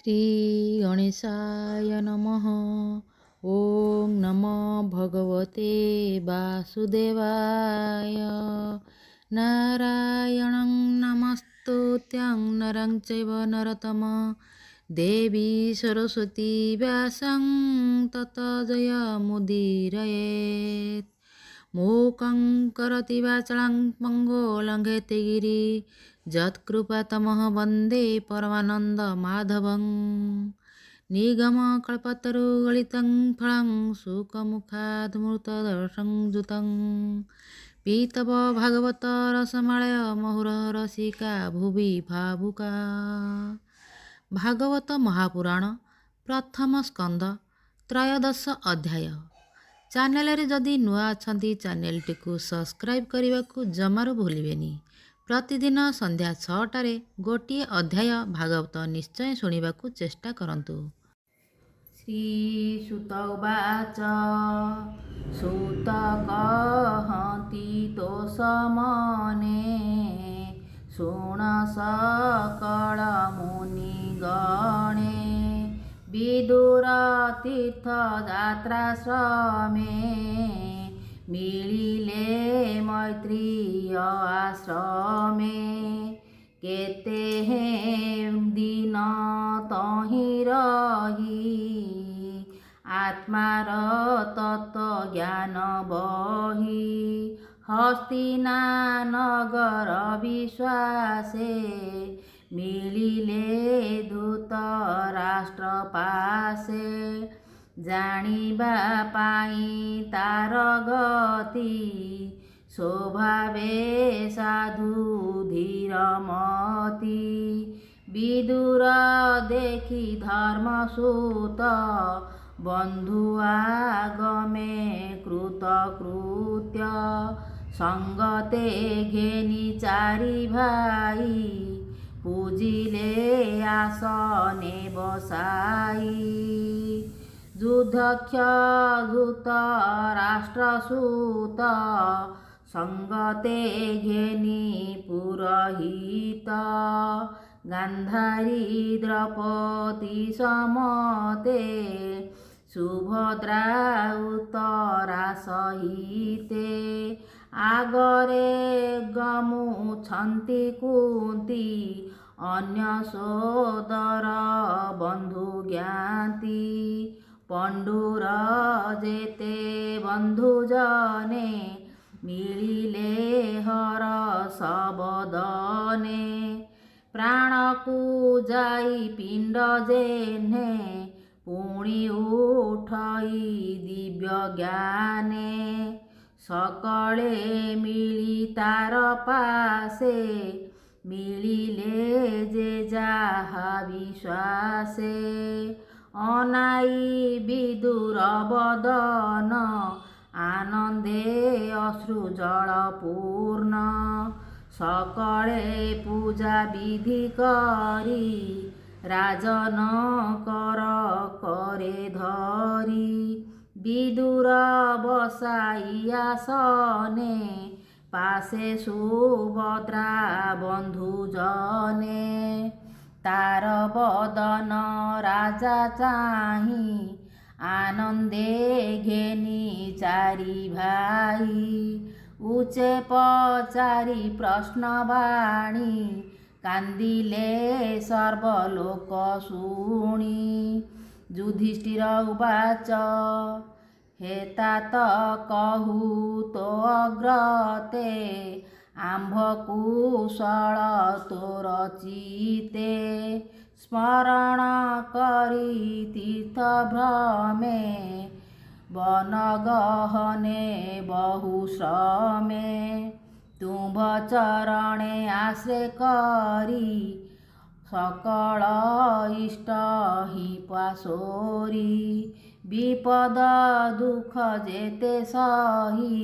श्री गणेशाय नमः। ओम नमो भगवते वासुदेवाय। नारायणं नमस्तुत्यं नरं चैव नरोत्तमं देवी सरस्वती व्यासं ततो जयमुदीरयेत्। मूकं करोति वाचालं पङ्गुं लङ्घयते गिरिं यत्कृपातमः वन्दे परमानन्दमाधवं। निगमकल्पतरुगलितं फलं सुखमुखादमृतदर्शनयुतं पीतव भागवत रसमालय मुहुररसिका भुवि भावुका। भागवत महापुराण प्रथम स्कंद त्रयोदश अध्याय। चैनल रे जदि नुआ अछंती चैनल टिकु सब्सक्राइब करने को जमारू भूलिबेनी। प्रतिदिन संध्या 6टारे गोटिए अध्याय भागवत निश्चय शुणिबाकु चेष्टा करंतु। श्री सुत उवाच सुत कहति तो समने शुण सकल मुनिगणे विदुर तीर्थ यात्राश्रमे मिलिले मैत्रीय आश्रमे केते दिन तहि रही आत्मार तत्व ज्ञान बही हस्तिनानगर विश्वासे मिलिले दूत राष्ट्र पासे जानिबा पाई तार गति स्वभावे साधु धीरमती विदुर देखि धर्मसूत बंधु आगमे कृतकृत्य संगते घेनी चारि भाई पूजिले आसने बसाई युद्धक्ष धूत राष्ट्रसूत संगते घेनी पुरोहित गांधारी द्रौपदी समते सुभद्रा उत्तरा सहिते आगरे गमुछन्ति कुन्ती अन्य सोदर बंधु ज्ञाति पंडुर जेते बंधु जने मिलिले हरष बदने प्राण को जाई पिंड जेने पुणी उठई दिव्य ज्ञाने सकले मिली तार पासे मिलिले जे जाहा विश्वासे अनाई विदुर बदन आनंदे अश्रु जल पूर्ण सकले पूजा विधि करी राजन कर करे धरी विदुर बसाई आसने पासे सुभद्रा बंधु जने तार बदन राजा चाही आनंदे घेनी चारि भाई उचे पचारि प्रश्नवाणी कांदिले सर्वलोक शुणी युधिष्ठिर उवाच हेतात कहू तो अग्रते आंभ कुशल तोर चिते स्मरण करी तीर्थ भ्रमे वन गहने बहुश्रमे तुभ चरणे आश्रय करी सकल इष्ट ही पासोरी विपद दुख जेते सही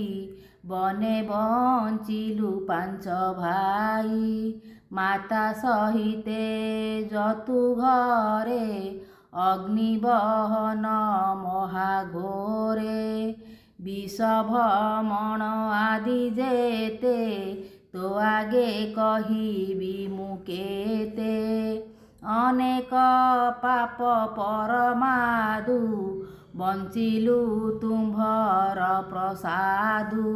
बने बंचिलु पांच भाई माता सहिते जतु घरे अग्निबहन महाघोरे विषभमण आदि जेते तो आगे कहिबी मुकेते ଅନେକ ପାପ ପରମାଦୁ ବଞ୍ଚିଲୁ ତୁମ୍ଭର ପ୍ରସାଦୁ।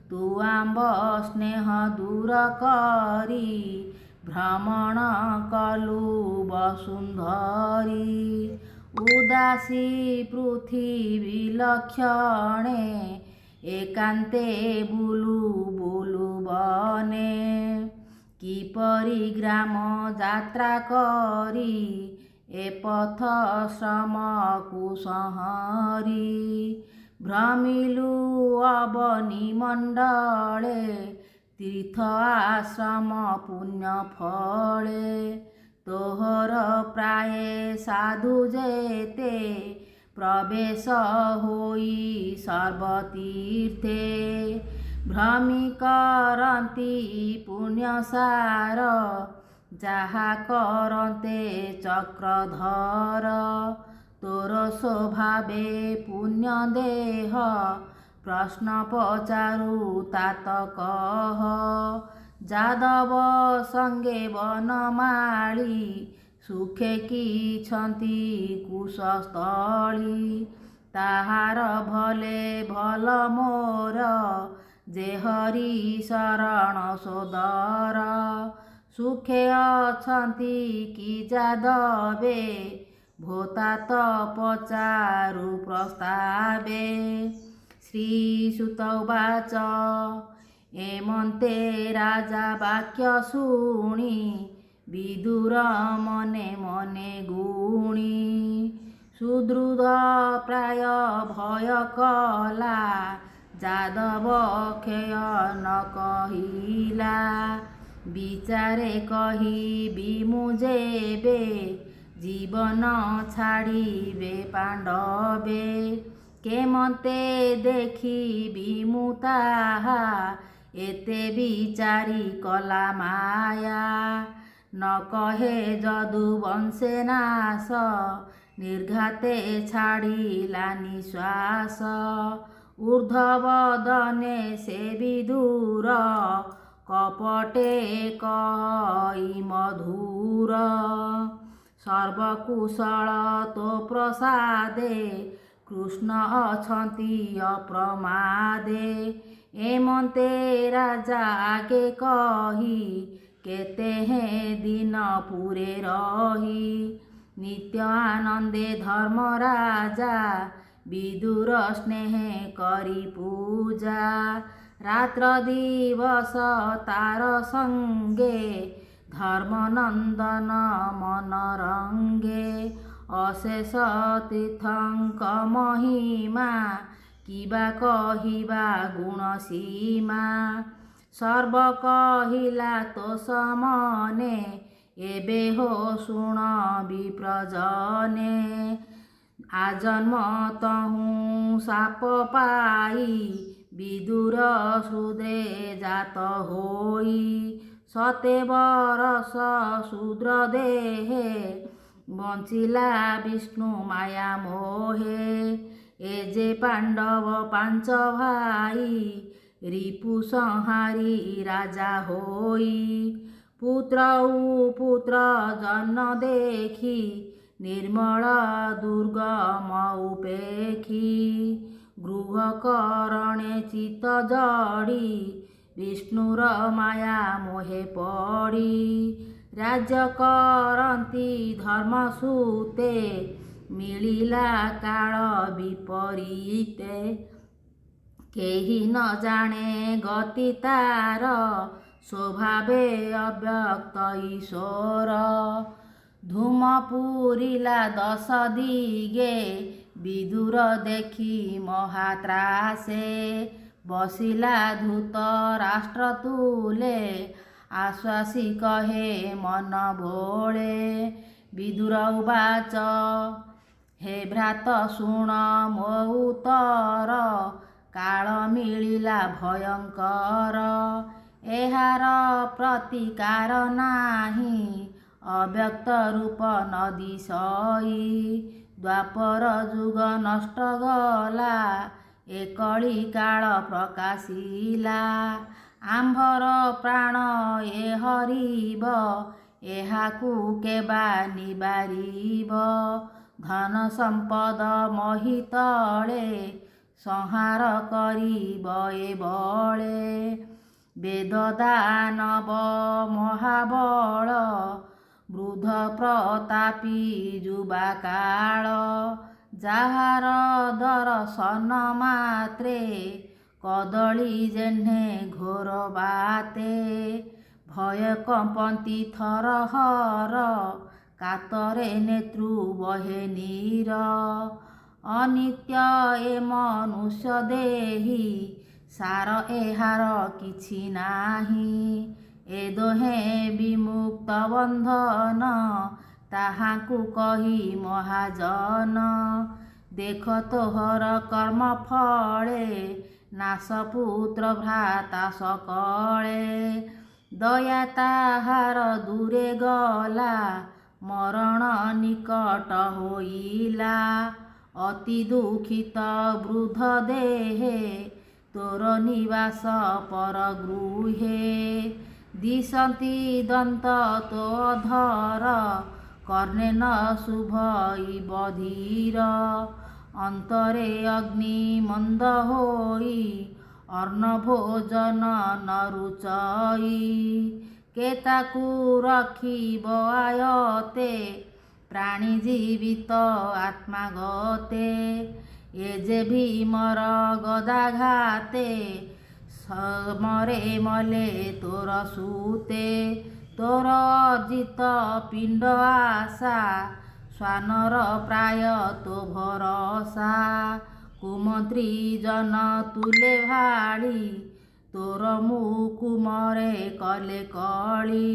ତୁ ଆମ୍ବ ସ୍ନେହ ଦୂର କରି ଭ୍ରମଣ କଲୁ ବସୁନ୍ଧରୀ। ଉଦାସୀ ପୃଥିବୀ ଲକ୍ଷଣେ ଏକାନ୍ତେ ବୁଲୁ ବୁଲୁ ବନେ। କିପରି ଗ୍ରାମ ଯାତ୍ରା କରି ଏ ପଥ ଶ୍ରମକୁ ସଂହରି। ଭ୍ରମିଲୁ ଅବନୀ ମଣ୍ଡଳେ ତୀର୍ଥ ଆଶ୍ରମ ପୁଣ୍ୟ ଫଳେ। ତୋହର ପ୍ରାୟେ ସାଧୁ ଯେତେ ପ୍ରବେଶ ହୋଇ ସର୍ବତୀର୍ଥେ। ଭ୍ରମି କରନ୍ତି ପୁଣ୍ୟସାର ଯାହା କରନ୍ତେ ଚକ୍ରଧର। ତୋର ସ୍ୱଭାବେ ପୁଣ୍ୟ ଦେହ ପ୍ରଶ୍ନ ପଚାରୁ ତାତ କହ। ଯାଦବ ସଙ୍ଗେ ବନମାଳୀ ସୁଖେ କିଛନ୍ତି କୁଶସ୍ଥଳୀ। ତାହାର ଭଲେ ଭଲ ମୋର ଯେ ହରି ଶରଣ ସୋଦର। ସୁଖେ ଅଛନ୍ତି କି ଯାଦବେ ଭୋତାତ ପଚାରୁ ପ୍ରସ୍ତାବେ। ଶ୍ରୀସୁତ ଉବାଚ ଏମନ୍ତେ ରାଜା ବାକ୍ୟ ଶୁଣି ବିଦୁର ମନେ ମନେ ଗୁଣି। ସୁଦୃଢ଼ ପ୍ରାୟ ଭୟ କଲା ଯାଦବ କ୍ଷୟ ନ କହିଲା। ବିଚାରେ କହିବି ମୁଁ ଯେବେ ଜୀବନ ଛାଡ଼ିବେ ପାଣ୍ଡବେ। କେମନ୍ତେ ଦେଖିବି ମୁଁ ତାହା ଏତେ ବିଚାରି କଲା ମାୟା। ନ କହେ ଯଦୁବଂଶେ ନାଶ ନିର୍ଘାତେ ଛାଡ଼ିଲା ନିଶ୍ୱାସ। ଊର୍ଦ୍ଧ୍ୱବଦନେ ସେ ବିଦୁର କପଟେ କହି ମଧୁର। ସର୍ବକୁଶଳ ତୋ ପ୍ରସାଦେ କୃଷ୍ଣ ଅଛନ୍ତି ଅପ୍ରମାଦେ। ଏମନ୍ତେ ରାଜା ଆଗେ କହି କେତେ ହେ ଦିନ ପୁରେ ରହି। ନିତ୍ୟ ଆନନ୍ଦେ ଧର୍ମରାଜା ବିଦୁର ସ୍ନେହେ କରି ପୂଜା। ରାତ୍ର ଦିବସ ତାର ସଙ୍ଗେ ଧର୍ମନନ୍ଦନ ମନରଙ୍ଗେ। ଅଶେଷ ତୀର୍ଥଙ୍କ ମହିମା କିବା କହିବା ଗୁଣ ସୀମା। ସର୍ବ କହିଲା ତୋ ସମନେ ଏବେ ହୋ ଶୁଣ ବିପ୍ରଜନେ। ଆଜନ୍ମ ତହୁଁ ସାପ ପାଇ ବିଦୁର ହୃଦେ ଜାତ ହୋଇ। ସତେ ବରଷ ଶୂଦ୍ର ଦେହେ ବଞ୍ଚିଲା ବିଷ୍ଣୁ ମାୟା ମୋହେ। ଏ ଯେ ପାଣ୍ଡବ ପାଞ୍ଚ ଭାଇ ରିପୁ ସଂହାରି ରାଜା ହୋଇ। ପୁତ୍ର ଉ ପୁତ୍ର ଜନ ଦେଖି ନିର୍ମଳ ଦୁର୍ଗମ ଉପେକ୍ଷୀ। ଗୃହ କରଣେ ଚିତ ଜଡ଼ି ବିଷ୍ଣୁର ମାୟା ମୋହେ ପଡ଼ି। ରାଜ୍ୟ କରନ୍ତି ଧର୍ମସୂତେ ମିଳିଲା କାଳ ବିପରୀତେ। କେହି ନ ଜାଣେ ଗତି ତାର ସ୍ୱଭାବେ ଅବ୍ୟକ୍ତ ଈଶ୍ୱର। ଧୂମ ପୂରିଲା ଦଶ ଦିଗେ ବିଦୁର ଦେଖି ମହାତ୍ରାସେ। ବସିଲା ଧୂତ ରାଷ୍ଟ୍ର ତୁଲେ ଆଶ୍ୱାସୀ କହେ ମନ ଭୋଳେ। ବିଦୁର ଉବାଚ ହେ ଭ୍ରାତ ଶୁଣ ମୋ ଉତ୍ତର। କାଳ ମିଳିଲା ଭୟଙ୍କର ଏହାର ପ୍ରତିକାର ନାହିଁ। ଅବ୍ୟକ୍ତ ରୂପ ନଦୀ ସଇ ଦ୍ୱାପର ଯୁଗ ନଷ୍ଟ ଗଲା। ଏ କଳି କାଳ ପ୍ରକାଶିଲା। ଆମ୍ଭର ପ୍ରାଣ ଏ ହରିବ ଏହାକୁ କେବା ନିବାରିବ। ଧନ ସମ୍ପଦ ମହିତଳେ ସଂହାର କରିବ ଏ ବଳେ। ବେଦ ଦାନବ ମହାବଳ ବୃଦ୍ଧ ପ୍ରତାପୀ ଯୁବା କାଳ। ଯାହାର ଦର୍ଶନ ମାତ୍ରେ କଦଳୀ ଜେହ୍ନେ ଘୋର ବାତେ। ଭୟ କମ୍ପନ୍ତି ଥରହର କାତରେ ନେତୃ ବହେ ନୀର। ଅନିତ୍ୟ ଏ ମନୁଷ୍ୟ ଦେହି ସାର ଏହାର କିଛି ନାହିଁ। ଏ ଦୋହେଁ ବିମୁକ୍ତ ବନ୍ଧନ ତାହାଙ୍କୁ କହି ମହାଜନ। ଦେଖ ତୋହର କର୍ମ ଫଳେ ନାଶ ପୁତ୍ର ଭ୍ରାତା ସକଳେ। ଦୟା ତାହାର ଦୂରେ ଗଲା ମରଣ ନିକଟ ହୋଇଲା। ଅତି ଦୁଃଖିତ ବୃଦ୍ଧ ଦେହେ ତୋର ନିବାସ ପରଗୃହେ। ଦିଶନ୍ତି ଦନ୍ତ ତୋ ଅଧର କର୍ଣ୍ଣେ ନ ଶୁଭଇବ ଧୀର। ଅନ୍ତରେ ଅଗ୍ନି ମନ୍ଦ ହୋଇ ଅନ୍ନ ଭୋଜନ ନ ରୁଚଇ। କେ ତାକୁ ରଖିବ ଆୟତେ ପ୍ରାଣୀ ଜୀବିତ ଆତ୍ମା ଗତେ। ଏ ଯେ ଭୀମର ଗଦାଘାତେ ସମରେ ମଲେ ତୋର ସୂତେ। ତୋର ଅର୍ଜିତ ପିଣ୍ଡ ଆଶା ଶ୍ୱାନର ପ୍ରାୟ ତୋ ଭରସା। କୁମନ୍ତ୍ରୀ ଜନ ତୁଲେ ଭାଳି ତୋର ମୁକୁମରେ କଲେ କଳି।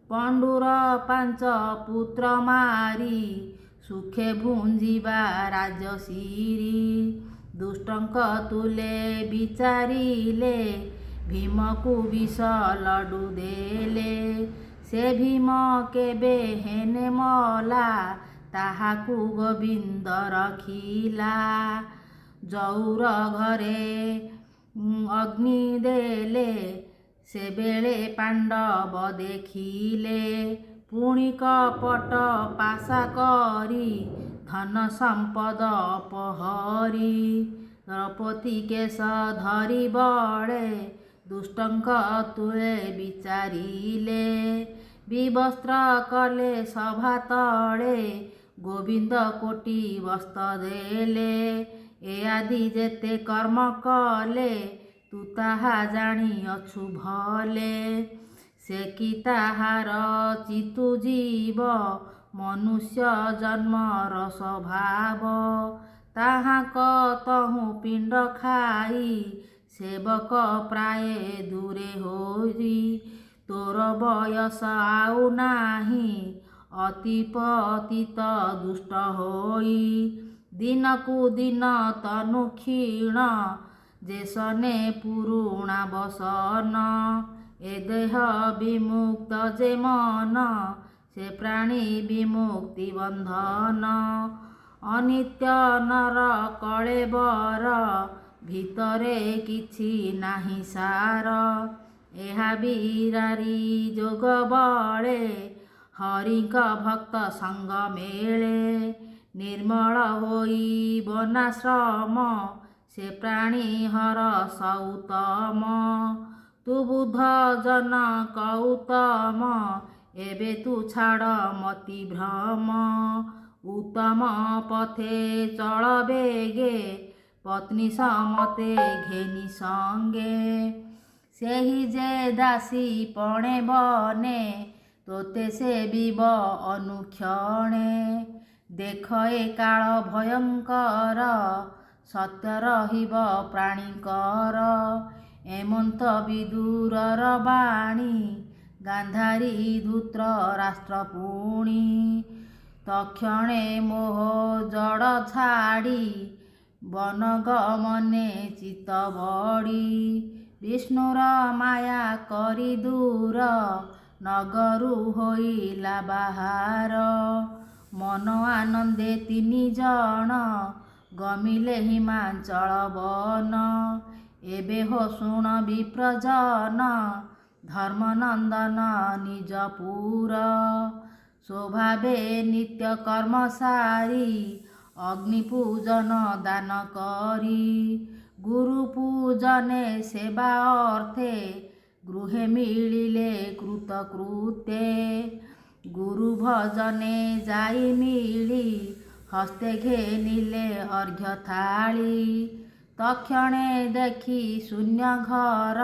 ପଣ୍ଡୁର ପାଞ୍ଚ ପୁତ୍ର ମାରି ସୁଖେ ଭୁଞ୍ଜିବା ରାଜଶିରି। ଦୁଷ୍ଟଙ୍କ ତୁଲେ ବିଚାରିଲେ ଭୀମକୁ ବିଷ ଲଡୁ ଦେଲେ। ସେ ଭୀମ କେବେ ହେନେ ମଲା ତାହାକୁ ଗୋବିନ୍ଦ ରଖିଲା। ଜଉର ଘରେ ଅଗ୍ନି ଦେଲେ ସେବେଳେ ପାଣ୍ଡବ ଦେଖିଲେ। ପୁଣି କପଟ ପାଶା କରି ଧନ ସମ୍ପଦ ଅପହରି। ଦ୍ରୌପଦୀ କେଶ ଧରି ବଳେ ଦୁଷ୍ଟଙ୍କ ତୁଳେ ବିଚାରିଲେ। ବିବସ୍ତ୍ର କଲେ ସଭା ତଳେ ଗୋବିନ୍ଦ କୋଟି ବସ୍ତ୍ର ଦେଲେ। ଏ ଆଦି ଯେତେ କର୍ମ କଲେ ତୁ ତାହା ଜାଣିଅଛୁ ଭଲେ। ସେ କି ତାହାର ଚିତୁ ଜୀବ ମନୁଷ୍ୟ ଜନ୍ମର ସ୍ୱଭାବ। ତାହାଙ୍କ ତହୁଁ ପିଣ୍ଡ ଖାଇ ସେବକ ପ୍ରାୟେ ଦୂରେ ହୋଇ। ତୋର ବୟସ ଆଉ ନାହିଁ ଅତି ପତିତ ଦୁଷ୍ଟ ହୋଇ। ଦିନକୁ ଦିନ ତନୁ କ୍ଷୀଣ ଯେସନେ ପୁରୁଣା ବସନ। ଏ ଦେହ ବିମୁକ୍ତ ଯେ ମନ ସେ ପ୍ରାଣୀ ବିମୁକ୍ତି ବନ୍ଧନ। ଅନିତ୍ୟ ନର କଳେବର ଭିତରେ କିଛି ନାହିଁ ସାର। ଏହା ବିରାରି ଯୋଗ ବଳେ ହରିଙ୍କ ଭକ୍ତ ସଙ୍ଗ ମେଳେ। ନିର୍ମଳ ହୋଇ ବନାଶ୍ରମ ସେ ପ୍ରାଣୀ ହର ସଉତମ। ତୁ ବୁଦ୍ଧ ଜନ କଉତମ ଏବେ ତୁ ଛାଡ଼ ମତି ଭ୍ରମ। ଉତ୍ତମ ପଥେ ଚଳ ବେଗେ ପତ୍ନୀ ସମତେ ଘେନି ସଙ୍ଗେ। ସେହି ଯେ ଦାସୀ ପଣେ ବନେ ତୋତେ ସେବିବ ଅନୁକ୍ଷଣେ। ଦେଖ ଏ କାଳ ଭୟଙ୍କର ସତ୍ୟ ରହିବ ପ୍ରାଣୀଙ୍କର। ଏମନ୍ତ ବିଦୁରର ବାଣୀ ଗାନ୍ଧାରୀ ଧୂତ ରାଷ୍ଟ୍ର ପୁଣି। ତକ୍ଷଣେ ମୋହ ଜଡ଼ ଛାଡ଼ି ବନଗମନେ ଚିତ୍ତ ବଢ଼ି। ବିଷ୍ଣୁର ମାୟା କରି ଦୂର ନଗରୁ ହୋଇଲା ବାହାର। ମନ ଆନନ୍ଦେ ତିନି ଜଣ ଗମିଲେ ହିମାଞ୍ଚଳ ବନ। ଏବେ ହୋ ଶୁଣ ବିପ୍ରଜନ धर्मनन्दन निजपुर स्वभावे नित्य कर्म सारी अग्निपूजन दान करी गुरु पूजने सेवा अर्थे गृहे मिलिले कृतकृत्ये गुरु भजने जाई मिली हस्ते घेनिले अर्घ्य थाली तक्षणे देखि शून्य घर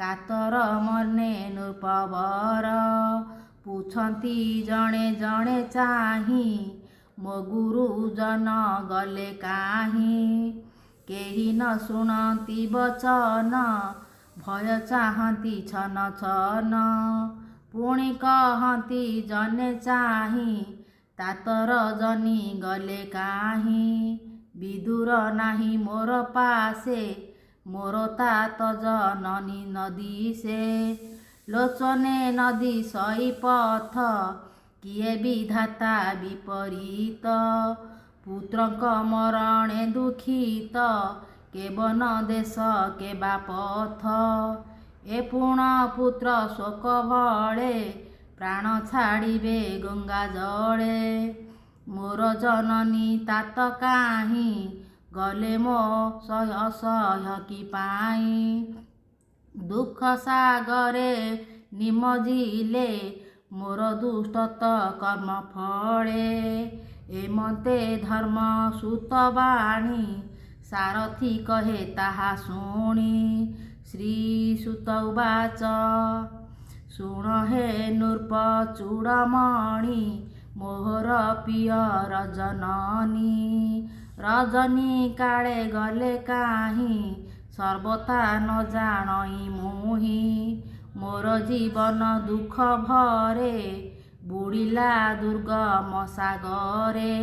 कातर मने नृपवर पुछन्ति जणे जणे चाही मो गुरुजन गले काहीं केही न शुणन्ति वचन भय चाहन्ति छन छन पुणी कहन्ति जने चाही तातर जनी गले काहीं विदुर नाही मोर पासे मोर तात जननी नदी से लोचने नदी सही पथ किए विधाता विपरीत पुत्रक मरणे दुखित केवन देश केबा पथ ए पुण पुत्र शोक भळे प्राण छाड़िबे गंगा जले मोर जननी तात काहीं गले मो असह्य कि पाई दुख सागरे निमजिले मोर दुष्टत कर्म फळे एमते धर्म सुतवाणी सारथी कहे ताहा शुणी श्रीसुत उवाच शुण हे नृप चूड़मणि मोहर पिय रजननी रजनी काळे गले काहीं सर्वथा न जाणई मुहि मोर जीवन दुख भरे बुड़िला दुर्गम सागरे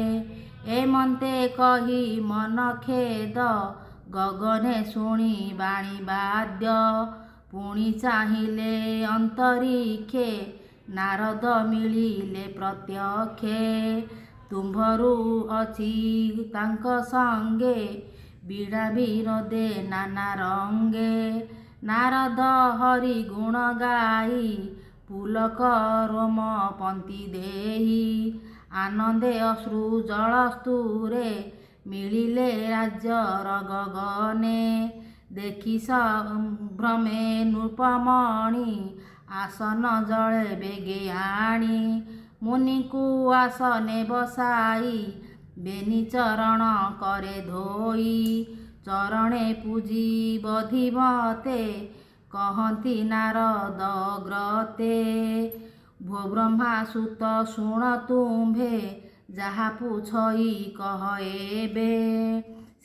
एमन्ते कही मन खेद गगने शुणी बाणी बाद्य पुणी चाहिले अंतरिक्षे नारद मिलिले प्रत्यक्षे तुम्भरु अछि तांक संगे बीड़ा विनोदे नाना रंगे नारद हरि गुण गाई पुलक रोम पंथी देही आनंदे अश्रु जलस्तूरे मिलिले राज्यर गगने देखि भ्रमे नृपमणि आसन जले बेगे आणी मुनिकु आसने बसाई बेनी चरण करे धोई चरणे पूजी बधिमते कहन्ति नारद ग्रते भो ब्रह्मा सुत शुण तुम्भे जहा पूछई कह एबे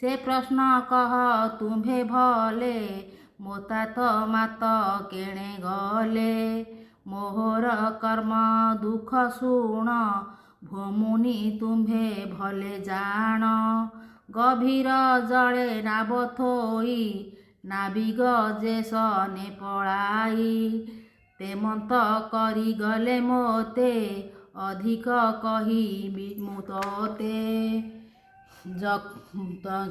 से प्रश्न कह तुम्भे भले मोता तो मात केणे गले मोहर कर्म दुख शुण भोमुनि तुम्भे भले जान गभीर जले नाब थोई नाबिग जे सने पलाई तेमंत करी गले मोते अधिक कही मुतोते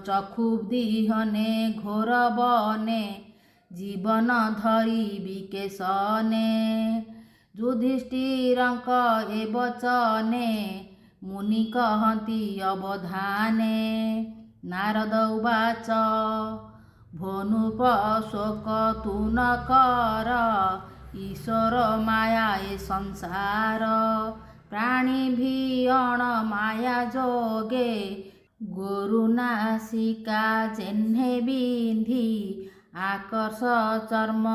चक्षु दिहने घोर बने जीवन धरी विकेशने युधिष्ठिरंक ए वचने मुनि कहन्ति अवधाने नारद उवाच भोनुप शोक तु न कर ईश्वर माया ए संसार प्राणी भियण माया जोगे गोरु नासिका जेन्हे बिंधी आकर्ष चर्म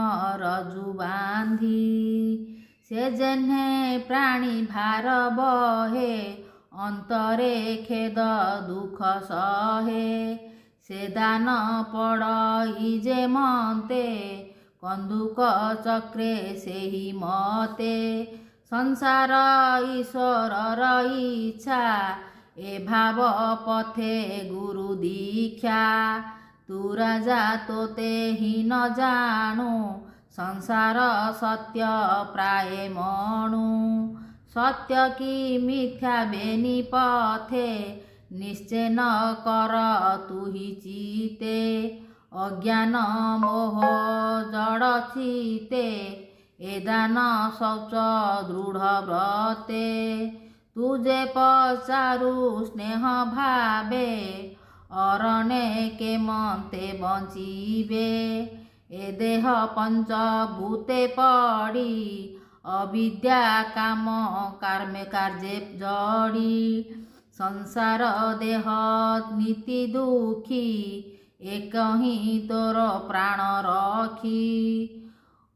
रजु बांधी से जेन्हे प्राणी भार बहे अंतरे खेद दुख सहे से दान पड़ई जे मते कंदुक चक्रे से ही मते संसार ईश्वर इच्छा ए भाव पथे गुरु दीक्षा तू राजा तोते ही न जाणु संसार सत्य प्राय मणु सत्य की मिथ्या बेनी पथे निश्चय न कर तू ही चीते अज्ञान मोह जड़ चीते ए दान शौच दृढ व्रते तुझे पचारु स्नेह भावे अरणे के मन्ते बଞ୍ଚିବେ ए देह पंचभूते पड़ी अविद्या काम कर्मे कार्ये जड़ी संसार देह नीति दुखी एक ही तोर प्राण रखी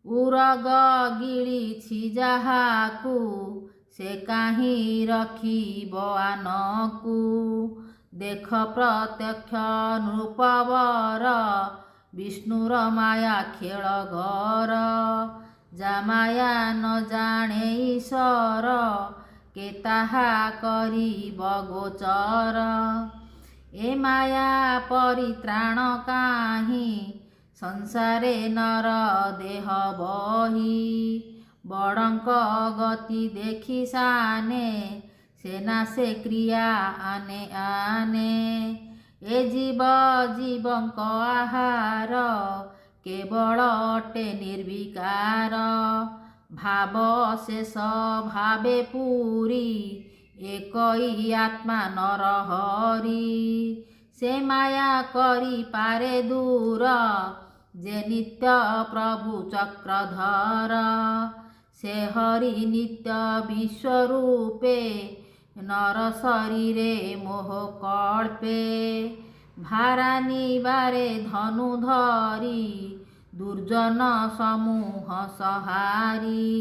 उरग गिळिछि जाहाकू से काहीं रखिब आनकू देख प्रत्यक्ष नृपवर विष्णुर माया खेल घर जा माया न जाने ईश्वर के ताहा करिब गोचर ए माया परित्राण काहीं संसारे नर देह बही बड़ंक गति देखी साने सेना से क्रिया आने आने ए जीव जीवंक आहार केवल अटे निर्विकार भाव शेष भावे पूरी एकई आत्मा नरहरि से माया करी पारे दूर जे नित्य प्रभु चक्रधर से हरि नित्य विश्वरूपे नर शरीरे मोह कल्पे भारानी बारे धनु धरी दुर्जन समूह सहारी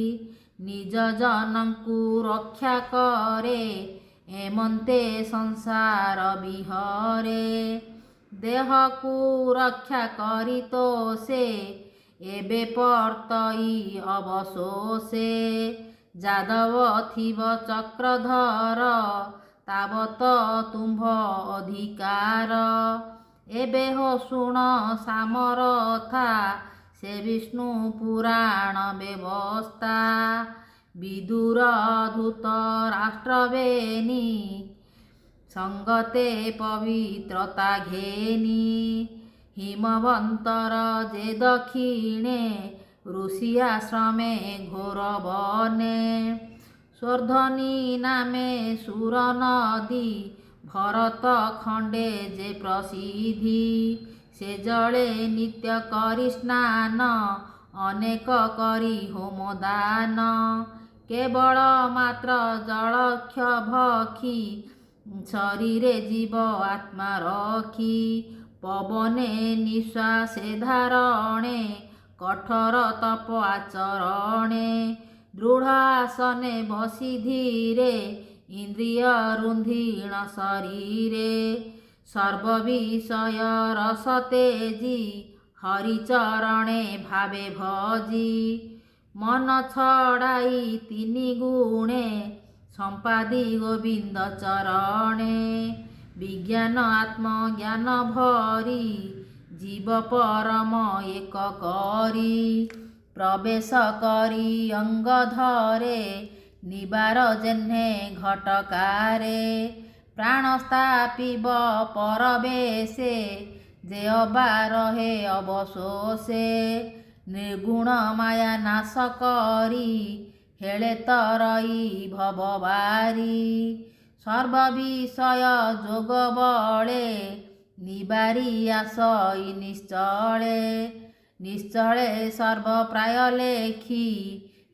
निज जनंकु रक्षा करे एमंते संसार विहरे देह को रक्षा करी तो से एबे पर्तई अवशोषे जादव थिव चक्रधर तावत तुम्भ अधिकार एबे हो शुण सामरथा से विष्णु पुराण व्यवस्था विदुर धूत राष्ट्रवेनी संगते पवित्रता घेनी हिमवंतर जे दक्षिणे ऋषि आश्रमे घोर बने स्वर्धनी नामे सुर नदी भरत खंडे जे प्रसिद्धि से जले नित्य करी स्नान अनेक करी होमदान केवल मात्र जलक्ष भखी शरीरे जीव आत्मा रखी पवने निश्वासे धारणे कठोर तप आचरणे दृढ़ आसने बसी धीरे इंद्रिय रुंधीण शरीरे सर्वविषय रस तेजी हरिचरणे भावे भजी मन छड़ाई तिनि गुणे संपादी गोविंद चरणे विज्ञान आत्मज्ञान भरी जीव परम एक करी प्रवेश करी अंग धरे निबार जेह्ने घटकारे प्राण स्थापिब परवेशे जे अबा रहे अवशोषे निर्गुण माया नाश करी हेले तरई भवबारी सर्वविषय जोग बले निबारी आसई निश्चले निश्चले सर्व प्राय लेखी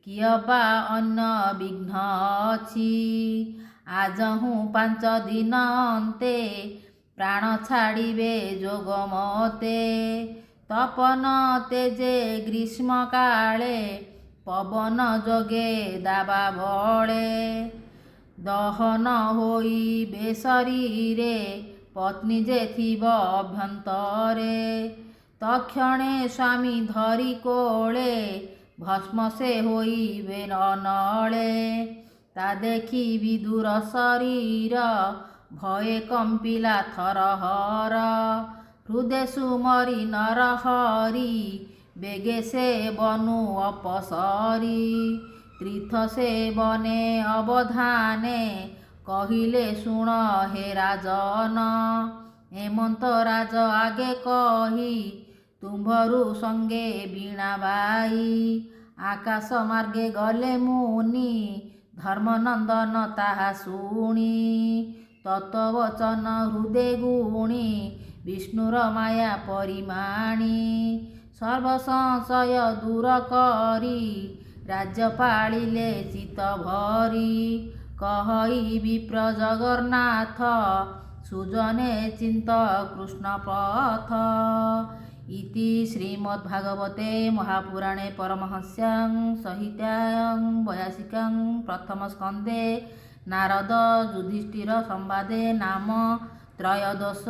कियबा अन्न विघ्न अछि आज हूँ 5 दिन अंते प्राण छाड़िबे जोग मते तपन तेजे ग्रीष्म काले पवन जोगे दाबा बले दहन होइबे शरीरे पत्नी जे थिब अभ्यंतरे तक्षणे स्वामी धरी कोले भस्म से होइबे अनले ता देखी विदुर शरीर भये कंपिला थरहर हृदय सुमरी नरहरि बेगे से बनु अपसरी तीर्थ से बने अवधाने कहिले सुण हे राजन हेमंत राज आगे कही तुम्भरु संगे बीणा बाई आकाश मार्गे गले मुनि धर्मनंदन ताहा शुणी तत्वचन हृदय गुणी विष्णुर माया परिमाणी सर्वसंशय दूर करी राज्य पालिले चित भरी कहई विप्र जगन्नाथ सुजने चिंत कृष्ण पथ इति श्रीमद्भागवते महापुराणे परमहंस्यां संहितायां वैयासिकां प्रथमस्कन्धे नारद युधिष्ठिर संवादे नाम त्रयोदश।